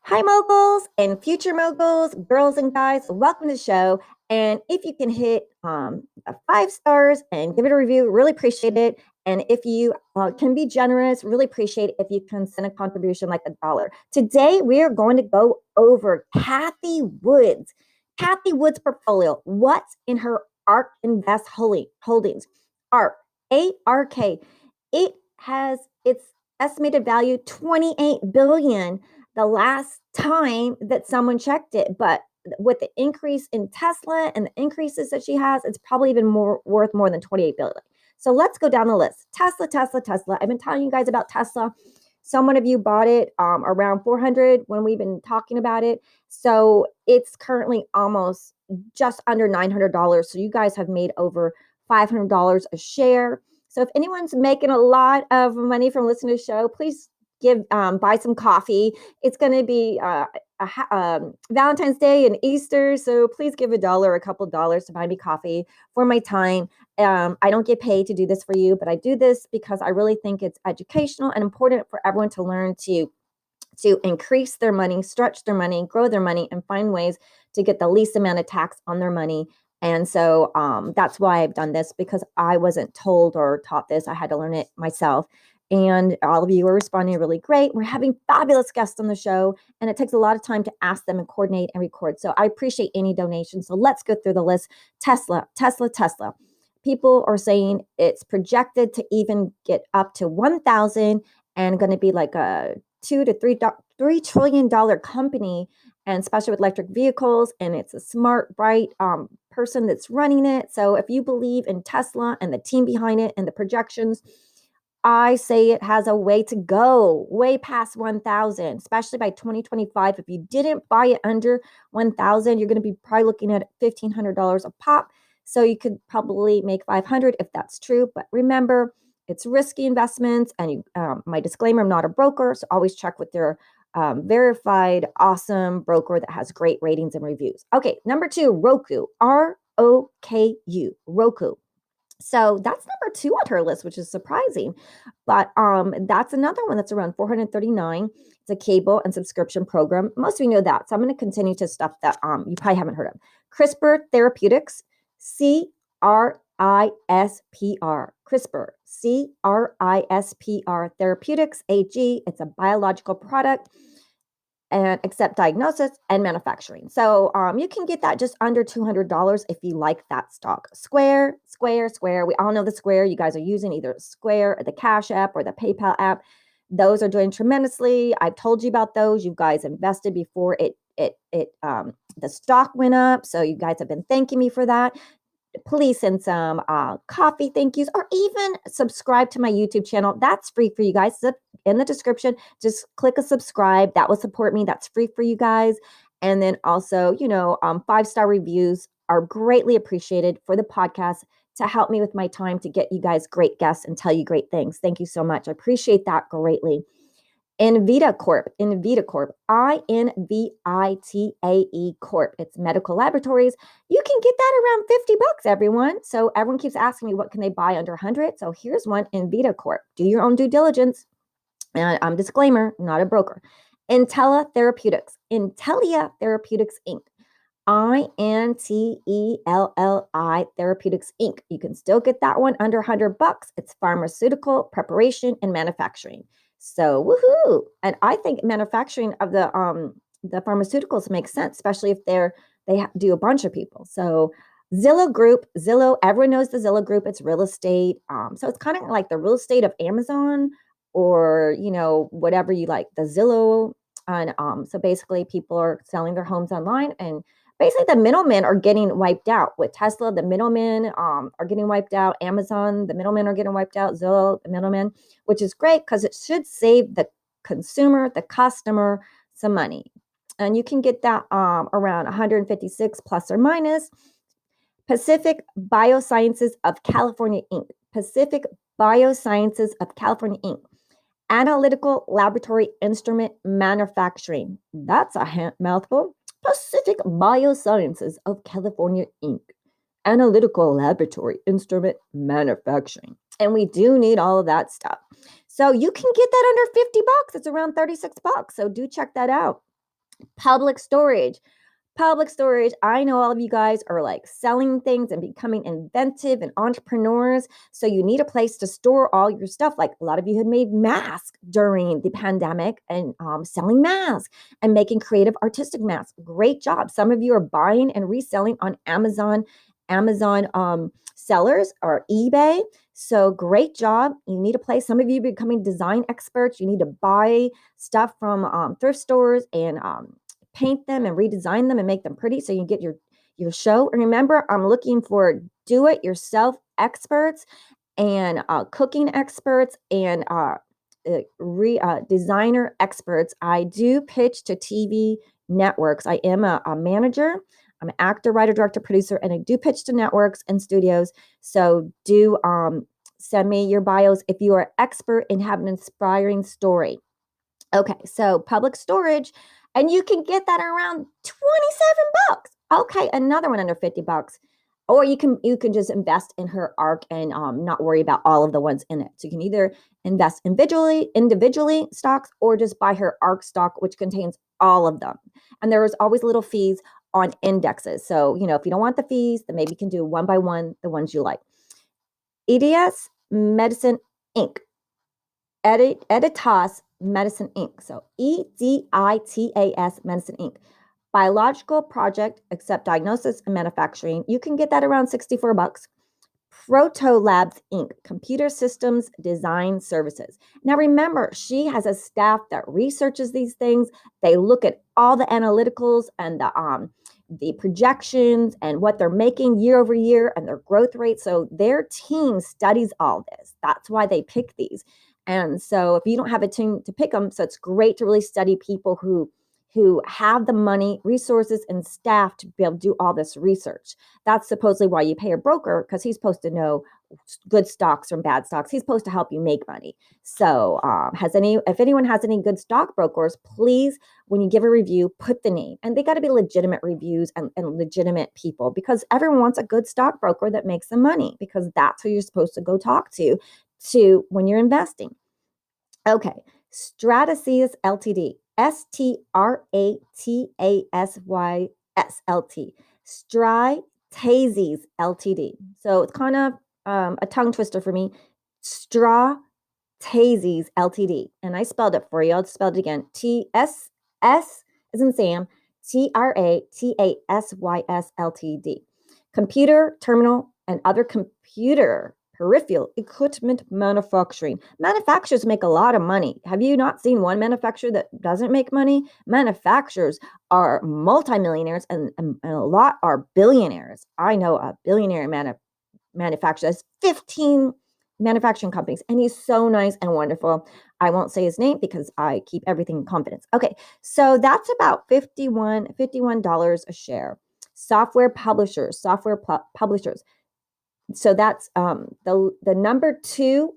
Hi, moguls and future moguls, girls and guys. Welcome to the show. And if you can hit 5 stars and give it a review, really appreciate it. And if you can be generous, really appreciate it if you can send a contribution like $1. Today, we are going to go over Cathie Wood's portfolio. What's in her ARK Invest holdings? ARK, ARK. It has its estimated value 28 billion the last time that someone checked it. But with the increase in Tesla and the increases that she has, it's probably even more worth more than 28 billion. So let's go down the list. Tesla. I've been telling you guys about Tesla. Someone of you bought it around 400 when we've been talking about it. So it's currently almost just under $900. So you guys have made over $500 a share. So if anyone's making a lot of money from listening to the show, please buy some coffee. It's going to be Valentine's Day and Easter, so please give $1 or a couple dollars to buy me coffee for my time. I don't get paid to do this for you, but I do this because I really think it's educational and important for everyone to learn to increase their money, stretch their money, grow their money, and find ways to get the least amount of tax on their money. And so that's why I've done this, because I wasn't told or taught this. I had to learn it myself. And all of you are responding really great. We're having fabulous guests on the show, and it takes a lot of time to ask them and coordinate and record. So I appreciate any donations. So let's go through the list. Tesla. People are saying it's projected to even get up to 1,000 and going to be like a $2 to $3 trillion company, and especially with electric vehicles. And it's a smart, bright person that's running it. So if you believe in Tesla and the team behind it and the projections, I say it has a way to go, way past 1,000, especially by 2025. If you didn't buy it under 1,000, you're going to be probably looking at $1,500 a pop. So you could probably make 500 if that's true. But remember, it's risky investments. And my disclaimer, I'm not a broker, so always check with your verified, awesome broker that has great ratings and reviews. Okay, number 2, Roku, ROKU, Roku. So that's number 2 on her list, which is surprising. But that's another one that's around 439. It's a cable and subscription program. Most of you know that. So I'm going to continue to stuff that you probably haven't heard of. CRISPR Therapeutics, CRISPR, CRISPR Therapeutics AG. It's a biological product and accept diagnosis and manufacturing. So you can get that just under $200 if you like that stock. Square. We all know the Square. You guys are using either Square or the Cash App or the PayPal app. Those are doing tremendously. I've told you about those. You guys invested before the stock went up. So you guys have been thanking me for that. Please send some coffee thank yous, or even subscribe to my YouTube channel. That's free for you guys. In the description, just click a subscribe. That will support me. That's free for you guys. And then also, 5-star reviews are greatly appreciated for the podcast to help me with my time to get you guys great guests and tell you great things. Thank you so much. I appreciate that greatly. Invita Corp, Invitae Corp. It's medical laboratories. You can get that around $50, everyone. So everyone keeps asking me, what can they buy under 100? So here's one, Invita Corp. Do your own due diligence. Disclaimer, not a broker. Intellia Therapeutics, Inc. INTELLI Therapeutics Inc. You can still get that one under $100. It's pharmaceutical preparation and manufacturing. So woohoo! And I think manufacturing of the pharmaceuticals makes sense, especially if they do a bunch of people. So Zillow, everyone knows the Zillow Group. It's real estate. So it's kind of like the real estate of Amazon, or whatever you like, the Zillow. And so basically people are selling their homes online, and basically the middlemen are getting wiped out. With Tesla, the middlemen are getting wiped out. Amazon, the middlemen are getting wiped out. Zillow, the middlemen, which is great because it should save the consumer, the customer, some money. And you can get that around 156 plus or minus. Pacific Biosciences of California Inc. Analytical Laboratory Instrument Manufacturing. That's a mouthful. Pacific Biosciences of California Inc. Analytical Laboratory Instrument Manufacturing. And we do need all of that stuff. So you can get that under $50. It's around $36. So do check that out. Public storage. Public storage. I know all of you guys are like selling things and becoming inventive and entrepreneurs. So you need a place to store all your stuff. Like a lot of you had made masks during the pandemic and selling masks and making creative artistic masks. Great job. Some of you are buying and reselling on Amazon sellers or eBay. So great job. You need a place. Some of you are becoming design experts. You need to buy stuff from thrift stores and paint them and redesign them and make them pretty so you get your show. And remember, I'm looking for do-it-yourself experts and cooking experts and designer experts. I do pitch to TV networks. I am a manager. I'm an actor, writer, director, producer, and I do pitch to networks and studios. So do send me your bios if you are expert and have an inspiring story. Okay, so public storage, and you can get that around 27 bucks. Okay, another one under 50 bucks. Or you can just invest in her ARK and not worry about all of the ones in it. So you can either invest individually stocks or just buy her ARK stock, which contains all of them. And there is always little fees on indexes. So, if you don't want the fees, then maybe you can do one by one the ones you like. EDS Medicine Inc. Editas Medicine Inc. So EDITAS Medicine Inc. Biological project, accept diagnosis and manufacturing. You can get that around 64 bucks. Proto Labs Inc. Computer Systems Design Services. Now remember, she has a staff that researches these things. They look at all the analyticals and the projections and what they're making year over year and their growth rate. So their team studies all this. That's why they pick these. And so if you don't have a team to pick them, so it's great to really study people who have the money, resources, and staff to be able to do all this research. That's supposedly why you pay a broker, because he's supposed to know good stocks from bad stocks. He's supposed to help you make money. So if anyone has any good stockbrokers, please, when you give a review, put the name. And they got to be legitimate reviews and legitimate people, because everyone wants a good stockbroker that makes them money, because that's who you're supposed to go talk to when you're investing. Okay, Stratasys Ltd. STRATASYS Stratasys Ltd. So it's kind of a tongue twister for me. Stratasys Ltd. And I spelled it for you. I'll spell it again. TSS as in Sam. TRATASYS Ltd. Computer, terminal, and other computer peripheral equipment manufacturing. Manufacturers make a lot of money. Have you not seen one manufacturer that doesn't make money? Manufacturers are multimillionaires and a lot are billionaires. I know a billionaire manufacturer. There's 15 manufacturing companies, and he's so nice and wonderful. I won't say his name because I keep everything in confidence. Okay, so that's about $51 a share. Software publishers. So that's the number 2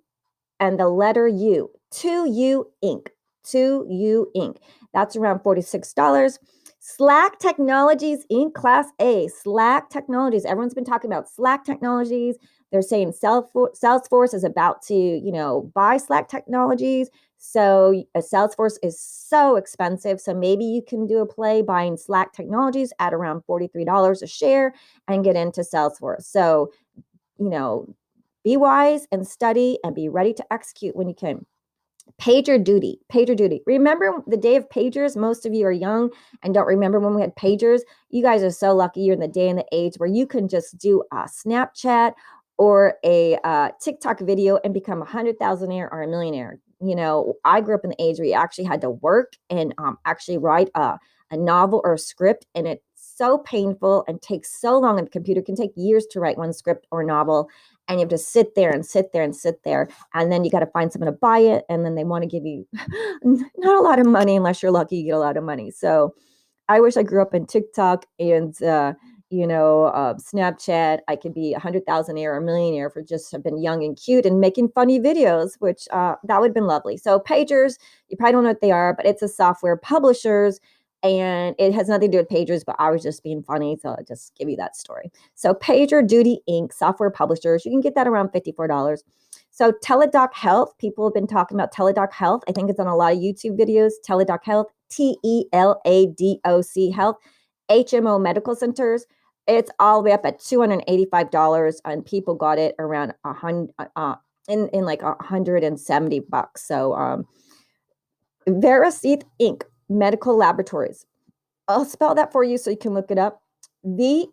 and the letter U. 2U Inc. 2U Inc. That's around $46. Slack Technologies Inc. Class A. Slack Technologies. Everyone's been talking about Slack Technologies. They're saying Salesforce is about to, buy Slack Technologies. So Salesforce is so expensive. So maybe you can do a play buying Slack Technologies at around $43 a share and get into Salesforce. So be wise and study and be ready to execute when you can. Pager duty. Remember the day of pagers? Most of you are young and don't remember when we had pagers. You guys are so lucky you're in the day and the age where you can just do a Snapchat or a TikTok video and become a 100,000-aire or a millionaire. I grew up in the age where you actually had to work and actually write a novel or a script, and it's so painful and takes so long on the computer. It can take years to write one script or novel, and you have to sit there, and then you got to find someone to buy it, and then they want to give you not a lot of money. Unless you're lucky, you get a lot of money. So I wish I grew up in TikTok and Snapchat. I could be 100,000-aire or a millionaire for just have been young and cute and making funny videos, which that would have been lovely. So pagers, you probably don't know what they are, but it's a software publishers. And it has nothing to do with pagers, but I was just being funny, so I'll just give you that story. So PagerDuty Inc., software publishers, you can get that around $54. So Teladoc Health, people have been talking about Teladoc Health. I think it's on a lot of YouTube videos. Teladoc Health, TELADOC Health, HMO Medical Centers. It's all the way up at $285, and people got it around in like $170. So Veracyte Inc. Medical Laboratories. I'll spell that for you so you can look it up. VERACYTE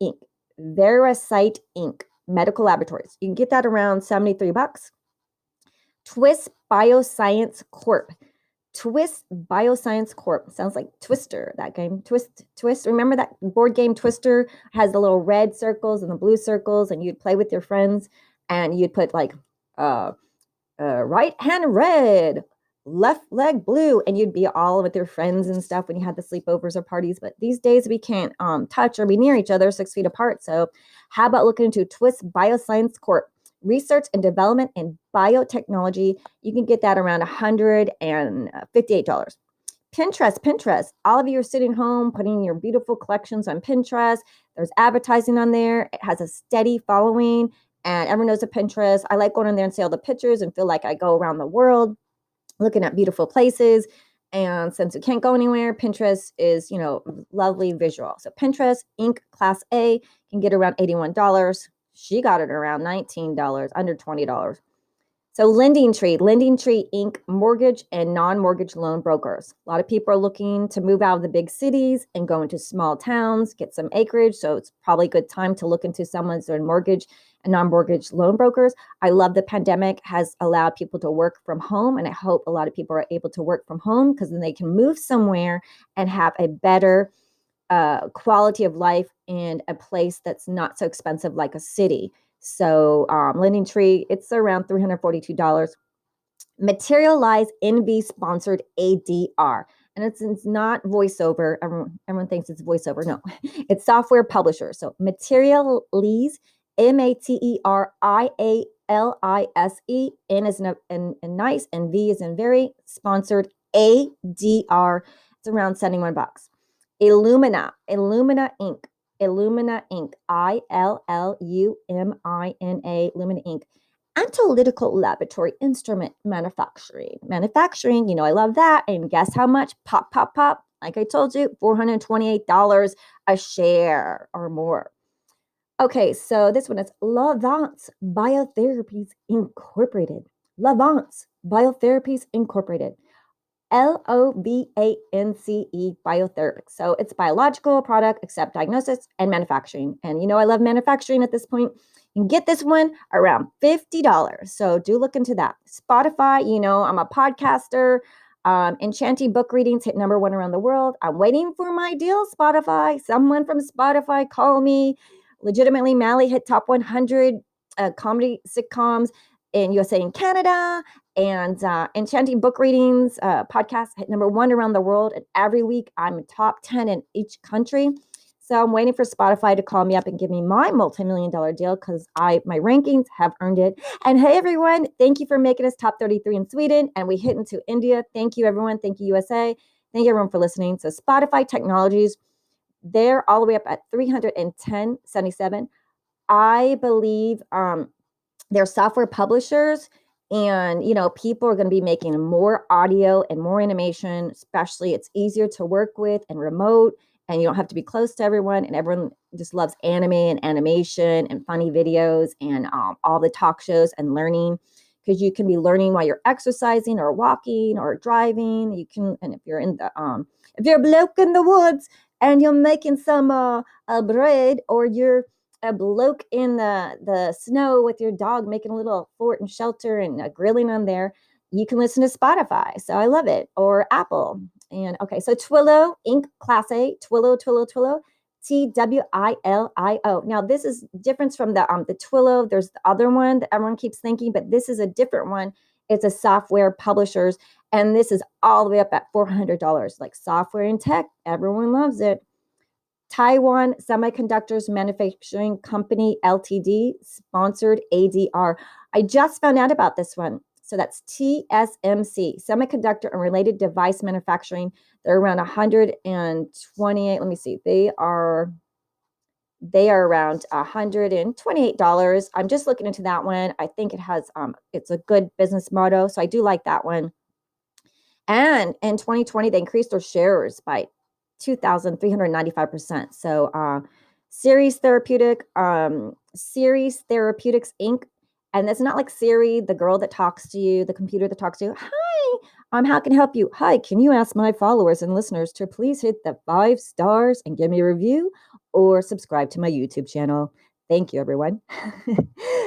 Inc. Veracyte Inc. Medical Laboratories. You can get that around $73. Twist Bioscience Corp. Twist Bioscience Corp. Sounds like Twister, that game. Twist. Remember that board game Twister has the little red circles and the blue circles, and you'd play with your friends, and you'd put like right hand red, left leg blue, and you'd be all with your friends and stuff when you had the sleepovers or parties. But these days we can't touch or be near each other 6 feet apart. So how about looking into Twist Bioscience Corp? Research and development in biotechnology. You can get that around $158. Pinterest. All of you are sitting home putting your beautiful collections on Pinterest. There's advertising on there. It has a steady following, and everyone knows a Pinterest. I like going in there and see all the pictures and feel like I go around the world looking at beautiful places. And since we can't go anywhere, Pinterest is, lovely visual. So Pinterest Inc. Class A can get around $81. She got it around $19, under $20. So Lending Tree Inc. Mortgage and non-mortgage loan brokers. A lot of people are looking to move out of the big cities and go into small towns, get some acreage. So it's probably a good time to look into someone's doing mortgage and non-mortgage loan brokers. I love the pandemic has allowed people to work from home, and I hope a lot of people are able to work from home because then they can move somewhere and have a better quality of life in a place that's not so expensive like a city. So Lending Tree, it's around $342. Materialize Envy sponsored ADR. And it's not voiceover. Everyone thinks it's voiceover. No, it's software publisher. So Materialize, Materialise, N is in nice, and V is in very, sponsored ADR. It's around $71. Illumina Inc. Illumina Inc. ILLUMINA, Illumina Inc. Analytical laboratory instrument manufacturing. I love that. And guess how much? Pop. Like I told you, $428 a share or more. Okay, so this one is Lavance Biotherapies Incorporated. Lavance Biotherapies Incorporated. LOVANCE Biotherapeutics. So it's biological product, accept diagnosis and manufacturing. And I love manufacturing at this point. You can get this one around $50. So do look into that. Spotify, I'm a podcaster. Enchanting book readings hit #1 around the world. I'm waiting for my deal, Spotify. Someone from Spotify call me. Legitimately, Mallie hit top 100 comedy sitcoms in USA and Canada. And Enchanting book readings podcast hit #1 around the world. And every week I'm top 10 in each country. So I'm waiting for Spotify to call me up and give me my multi-million-dollar deal because my rankings have earned it. And hey, everyone, thank you for making us top 33 in Sweden. And we hit into India. Thank you, everyone. Thank you, USA. Thank you, everyone, for listening. So Spotify Technologies, they're all the way up at $310.77. I believe they're software publishers. And, people are going to be making more audio and more animation, especially it's easier to work with and remote, and you don't have to be close to everyone. And everyone just loves anime and animation and funny videos and all the talk shows and learning, because you can be learning while you're exercising or walking or driving. You can, and if you're if you're a bloke in the woods and you're making some bread, or you're a bloke in the snow with your dog making a little fort and shelter and grilling on there, you can listen to Spotify. So I love it. Or Apple. And okay, so Twilio Inc. Class A, Twilio, TWILIO. Now this is different from the Twilio. There's the other one that everyone keeps thinking, but this is a different one. It's a software publishers, and this is all the way up at $400. Like software and tech, everyone loves it. Taiwan Semiconductors Manufacturing Company Ltd. Sponsored ADR. I just found out about this one. So that's TSMC, Semiconductor and Related Device Manufacturing. They're around 128. Let me see. They are around $128. I'm just looking into that one. I think it has it's a good business motto, so I do like that one. And in 2020, they increased their shares by 2,395%. So Series Therapeutics Inc. And it's not like Siri, the girl that talks to you, the computer that talks to you. Hi, how can I help you? Hi, can you ask my followers and listeners to please hit the 5 stars and give me a review or subscribe to my YouTube channel? Thank you, everyone.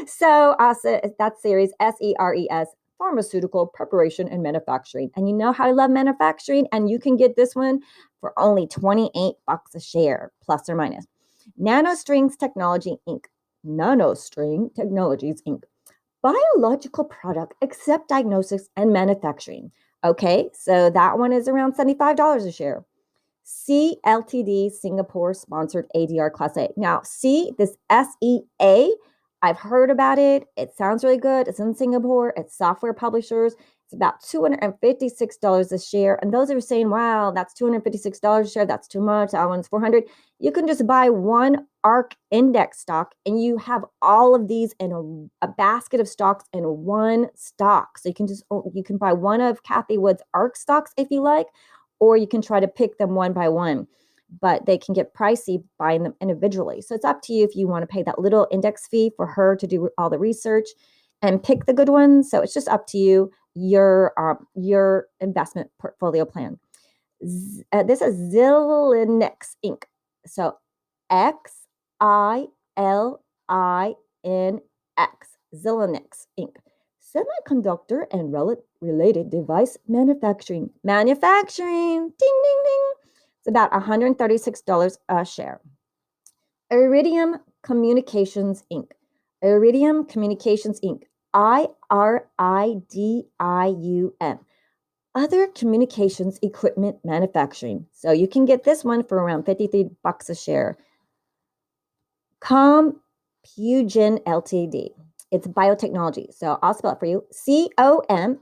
So that's Series SERES, Pharmaceutical Preparation and Manufacturing. And you know how I love manufacturing, and you can get this one for only $28 a share, plus or minus. NanoStrings Technology Inc. NanoString Technologies Inc. Biological product, except diagnostics and manufacturing. Okay, so that one is around $75 a share. C Ltd Singapore sponsored ADR Class A. Now, this SEA, I've heard about it. It sounds really good. It's in Singapore. It's software publishers. It's about $256 a share. And those are saying, wow, that's $256 a share. That's too much. That one's $400. You can just buy one ARK index stock, and you have all of these in a basket of stocks in one stock. So you can buy one of Cathie Wood's ARK stocks if you like, or you can try to pick them one by one, but they can get pricey buying them individually. So it's up to you if you want to pay that little index fee for her to do all the research and pick the good ones. So it's just up to you, your investment portfolio plan. This is Xilinx Inc. So Xilinx, Xilinx Inc. Semiconductor and related device manufacturing. Ding, ding, ding. It's about $136 a share. Iridium Communications Inc. Iridium Communications Inc. IRIDIUM. Other communications equipment manufacturing. So you can get this one for around $53 a share. Compugen Ltd. It's biotechnology. So I'll spell it for you. COMPUGEN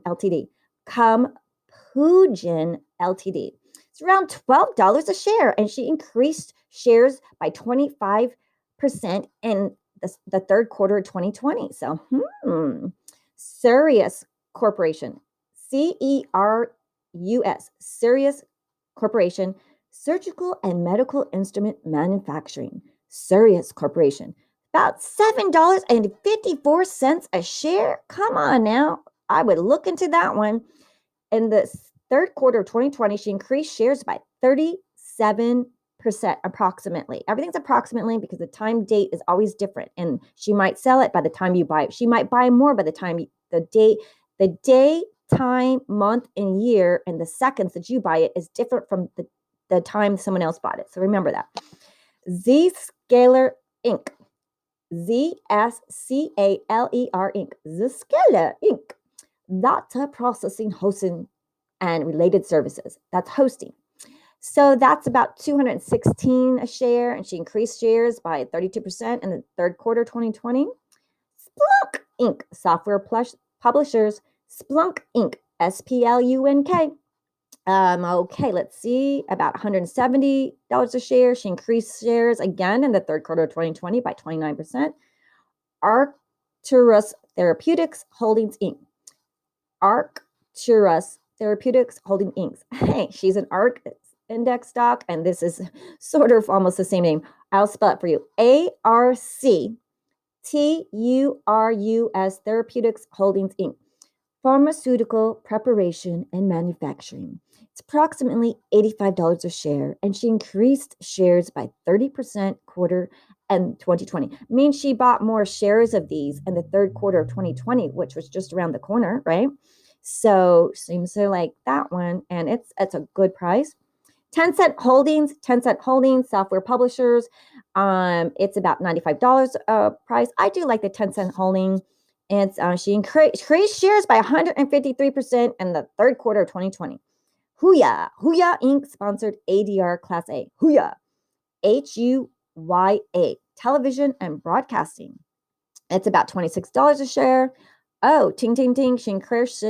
Ltd. Compugen Ltd. It's around $12 a share, and she increased shares by 25% in the third quarter of 2020. So, Sirius Corporation, CERUS, Sirius Corporation, Surgical and Medical Instrument Manufacturing, Sirius Corporation. About $7.54 a share. Come on now. I would look into that one. In the third quarter of 2020, she increased shares by 37% approximately. Everything's approximately because the time date is always different. And she might sell it by the time you buy it. She might buy more by the time the day, time, month, and year, and the seconds that you buy it is different from the time someone else bought it. So remember that. Zscaler Inc. ZSCALER Inc. Zscaler Inc. Data processing, hosting, and related services. That's hosting. So that's about $216 a share, and she increased shares by 32% in the third quarter 2020. Splunk Inc. Software publishers. Splunk Inc. SPLUNK. Okay, let's see. About $170 a share. She increased shares again in the third quarter of 2020 by 29%. Arcturus Therapeutics Holdings Inc. Arcturus Therapeutics Holdings Inc. Hey, she's an ARK index stock, and this is sort of almost the same name. I'll spell it for you. ARCTURUS Therapeutics Holdings Inc. Pharmaceutical Preparation and Manufacturing. It's approximately $85 a share, and she increased shares by 30% quarter and 2020. Means she bought more shares of these in the third quarter of 2020, which was just around the corner, right? So seems to like that one, and it's a good price. Tencent Holdings, software publishers. It's about $95 price. I do like the Tencent Holding. And she increased shares by 153% in the third quarter of 2020. Huya Inc. sponsored ADR Class A. Huya, HUYA, television and broadcasting. It's about $26 a share. Oh, ting, ting, ting. She increased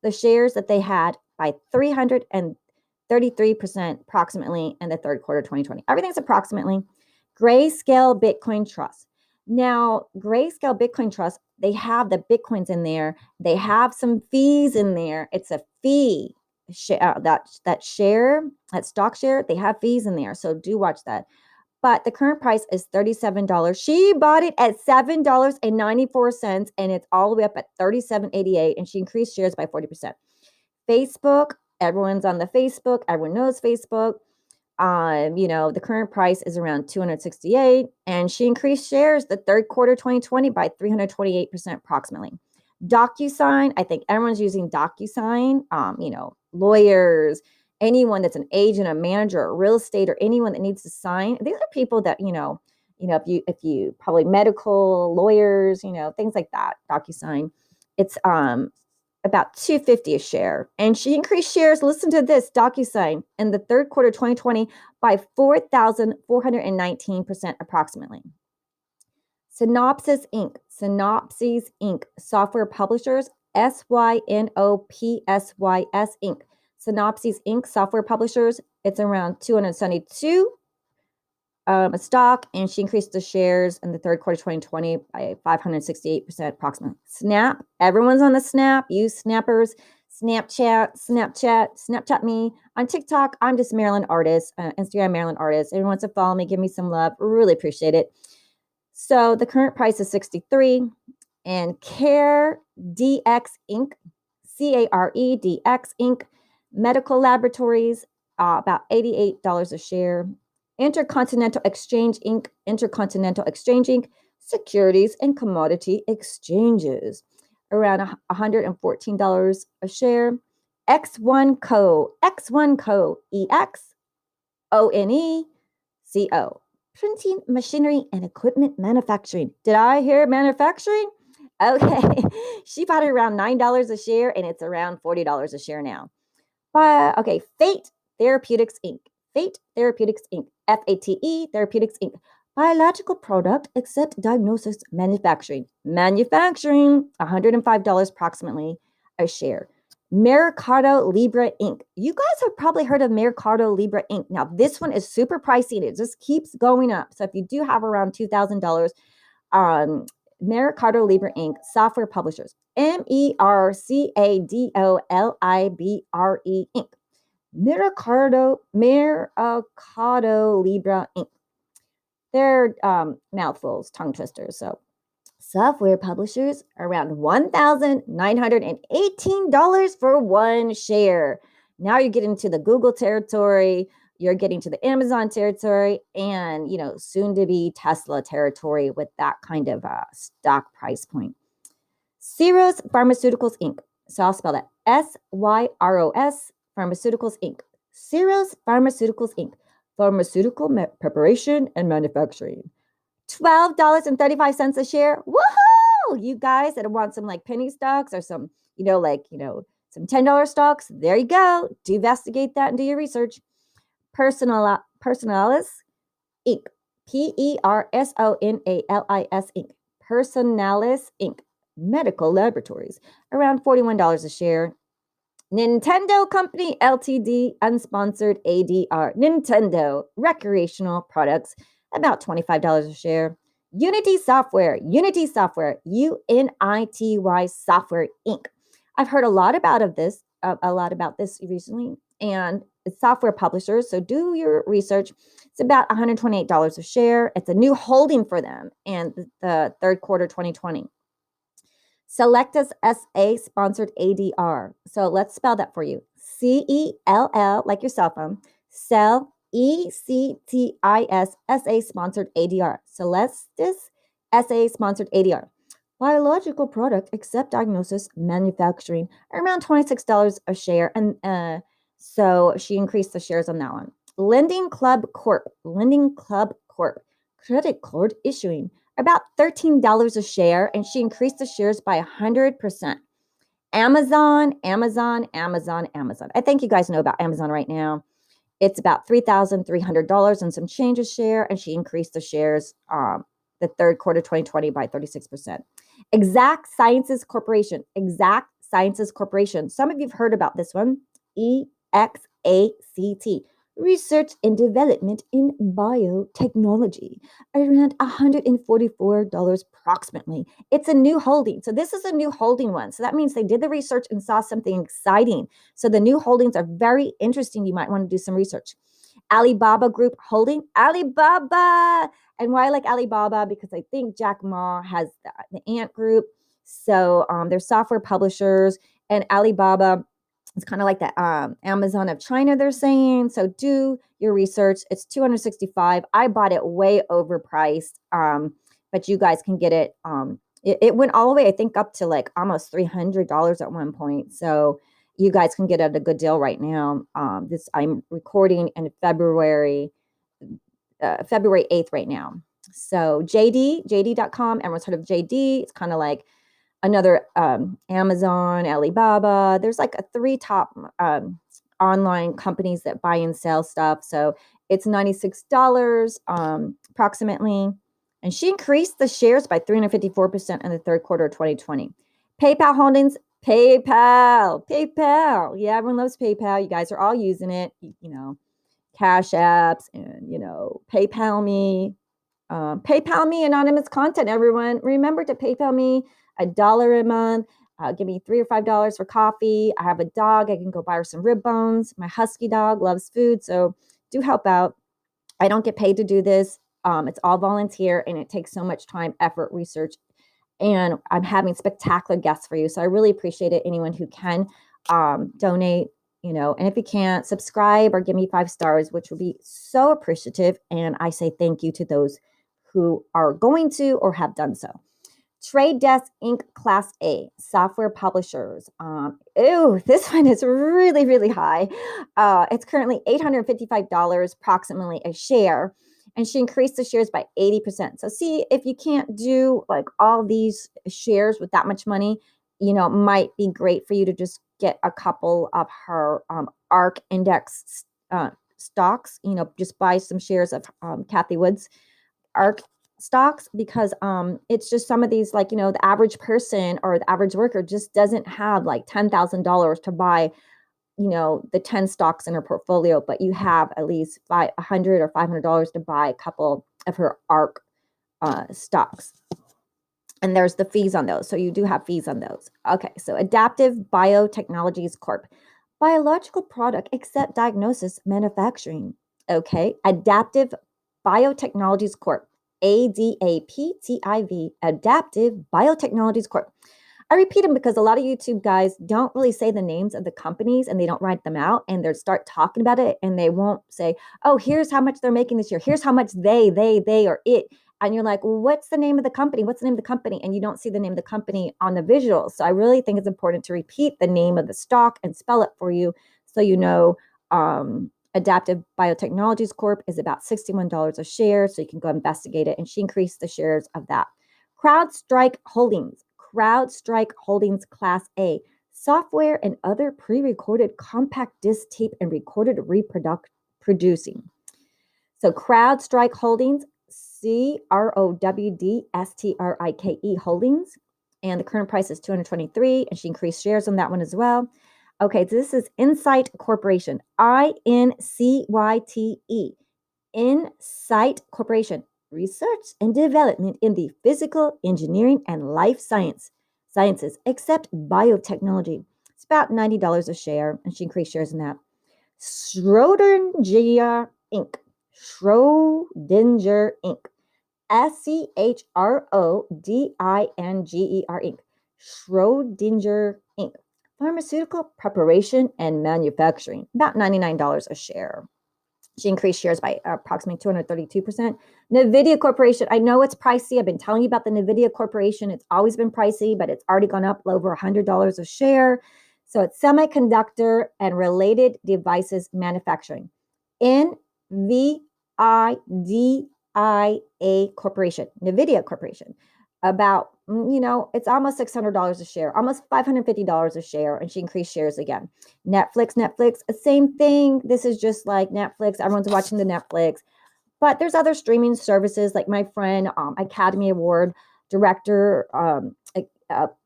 the shares that they had by 333% approximately in the third quarter of 2020. Everything's approximately. Grayscale Bitcoin Trust. Now, Grayscale Bitcoin Trust, They have the Bitcoins in there. They have some fees in there. It's a fee. That stock share, they have fees in there. So do watch that. But the current price is $37. She bought it at $7.94, and it's all the way up at $37.88, and she increased shares by 40%. Facebook, everyone's on the Facebook. Everyone knows Facebook. The current price is around 268, and she increased shares the third quarter 2020 by 328% approximately. DocuSign, I think everyone's using DocuSign. Lawyers, anyone that's an agent, a manager, or real estate, or anyone that needs to sign. These are people that, if you probably medical lawyers, things like that. DocuSign, it's about $2.50 a share. And she increased shares, listen to this, DocuSign, in the third quarter 2020 by 4,419% approximately. Synopsys Inc. Software Publishers, Synopsys Inc. Synopsys Inc. Software Publishers, it's around 272 a stock, and she increased the shares in the third quarter 2020 by 568% approximately. Snap, everyone's on the Snap. Use Snappers, Snapchat me. On TikTok, I'm just Maryland Artist, Instagram Maryland Artist. Everyone wants to follow me, give me some love. Really appreciate it. So the current price is 63. And CareDx Inc., CareDx Inc., Medical Laboratories, about $88 a share. Intercontinental Exchange Inc., Securities and Commodity Exchanges, around $114 a share. X1 Co., EXONECO, Printing, Machinery, and Equipment Manufacturing. Did I hear manufacturing? Okay, she bought it around $9 a share, and it's around $40 a share now. Fate Therapeutics Inc., FATE Therapeutics Inc., Biological Product Except Diagnosis Manufacturing, $105 approximately a share. Mercado Libre Inc. You guys have probably heard of Mercado Libre Inc. Now, this one is super pricey, and it just keeps going up. So if you do have around $2,000, Mercado Libre Inc. Software Publishers, Mercadolibre Inc. Mercado Libre Inc. They're mouthfuls, tongue twisters. So software publishers, around $1,918 for one share. Now you're getting to the Google territory, you're getting to the Amazon territory, and soon to be Tesla territory with that kind of stock price point. Syros Pharmaceuticals Inc. So I'll spell that SYROS Pharmaceuticals Inc. Syros Pharmaceuticals Inc. Pharmaceutical preparation and manufacturing. $12.35 a share. Woohoo! You guys that want some penny stocks or some, some $10 stocks, there you go. Do investigate that and do your research. Personalis Inc. Personalis Inc. Personalis Inc. Medical Laboratories, around $41 a share. Nintendo Company Ltd. Unsponsored ADR. Nintendo Recreational Products, about $25 a share. Unity Software, UNITY Software Inc. I've heard a lot about this recently, and it's software publishers, so do your research. It's about $128 a share. It's a new holding for them in the third quarter 2020. Selectus SA sponsored ADR. So let's spell that for you. CELL, like your cell phone. Cell ECTIS SA sponsored ADR. Celestis SA sponsored ADR. Biological Product Except Diagnosis Manufacturing, around $26 a share. And so she increased the shares on that one. Lending Club Corp. Credit card issuing, about $13 a share, and she increased the shares by 100%. Amazon. I think you guys know about Amazon right now. It's about $3,300 and some change a share, and she increased the shares the third quarter 2020 by 36%. Exact Sciences Corporation. Some of you have heard about this one. EXACT. research and development in biotechnology, around $144 approximately. It's a new holding. So this is a new holding one. So that means they did the research and saw something exciting. So the new holdings are very interesting. You might want to do some research. Alibaba Group Holding, Alibaba. And why I like Alibaba? Because I think Jack Ma has the Ant Group. So they're software publishers, and Alibaba, it's kind of like the Amazon of China, they're saying. So do your research. It's $265. I bought it way overpriced, but you guys can get it. It went all the way, I think, up to like almost $300 at one point. So you guys can get it at a good deal right now. This I'm recording in February 8th right now. So JD.com, everyone's heard of JD. It's kind of like another Amazon, Alibaba. There's like a 3 top online companies that buy and sell stuff. So it's $96 approximately. And she increased the shares by 354% in the third quarter of 2020. PayPal Holdings, PayPal. Yeah, everyone loves PayPal. You guys are all using it. You know, Cash Apps and, PayPal me. PayPal me anonymous content, everyone. Remember to PayPal me $1 a month. Give me $3 or $5 for coffee. I have a dog. I can go buy her some rib bones. My husky dog loves food, so do help out. I don't get paid to do this. It's all volunteer, and it takes so much time, effort, research, and I'm having spectacular guests for you. So I really appreciate it. Anyone who can donate, and if you can't, subscribe or give me 5 stars, which would be so appreciative. And I say thank you to those who are going to or have done so. Trade Desk Inc. Class A, software publishers. This one is really, really high. It's currently $855 approximately a share, and she increased the shares by 80%. So see, if you can't do like all these shares with that much money, it might be great for you to just get a couple of her ARK index stocks, just buy some shares of Cathie Wood's ARK stocks, because it's just some of these, like, the average person or the average worker just doesn't have like $10,000 to buy, the 10 stocks in her portfolio, but you have at least $100 or $500 to buy a couple of her ARK stocks. And there's the fees on those. So you do have fees on those. Okay, so Adaptive Biotechnologies Corp. Biological product except diagnosis manufacturing. Okay, Adaptive Biotechnologies Corp. ADAPTIV, Adaptive Biotechnologies Corp. I repeat them because a lot of YouTube guys don't really say the names of the companies, and they don't write them out, and they start talking about it, and they won't say, oh, here's how much they're making this year. Here's how much they or it. And you're like, well, what's the name of the company? What's the name of the company? And you don't see the name of the company on the visuals. So I really think it's important to repeat the name of the stock and spell it for you, so you know. Adaptive Biotechnologies Corp is about $61 a share, so you can go investigate it. And she increased the shares of that. CrowdStrike Holdings Class A, software and other pre-recorded compact disc tape and recorded producing. So CrowdStrike Holdings, CROWDSTRIKE Holdings, and the current price is $223, and she increased shares on that one as well. Okay, so this is Insight Corporation, INCYTE, Insight Corporation, research and development in the physical, engineering, and life sciences, except biotechnology. It's about $90 a share, and she increased shares in that. Schrodinger Inc. Schrodinger Inc. Inc. Schrodinger Inc. Pharmaceutical preparation and manufacturing, about $99 a share. She increased shares by approximately 232%. NVIDIA Corporation, I know it's pricey. I've been telling you about the NVIDIA Corporation. It's always been pricey, but it's already gone up over $100 a share. So it's semiconductor and related devices manufacturing. NVIDIA Corporation, NVIDIA Corporation. About, it's almost $600 a share, almost $550 a share, and she increased shares again. Netflix, same thing. This is just like Netflix. Everyone's watching the Netflix, but there's other streaming services, like my friend, Academy Award director,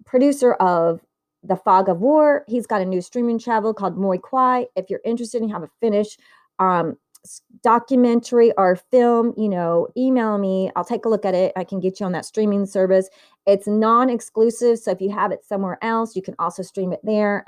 producer of The Fog of War. He's got a new streaming channel called Moi Kwai. If you're interested and you have a Finnish documentary or film, email me. I'll take a look at it. I can get you on that streaming service. It's non-exclusive, so if you have it somewhere else, you can also stream it there.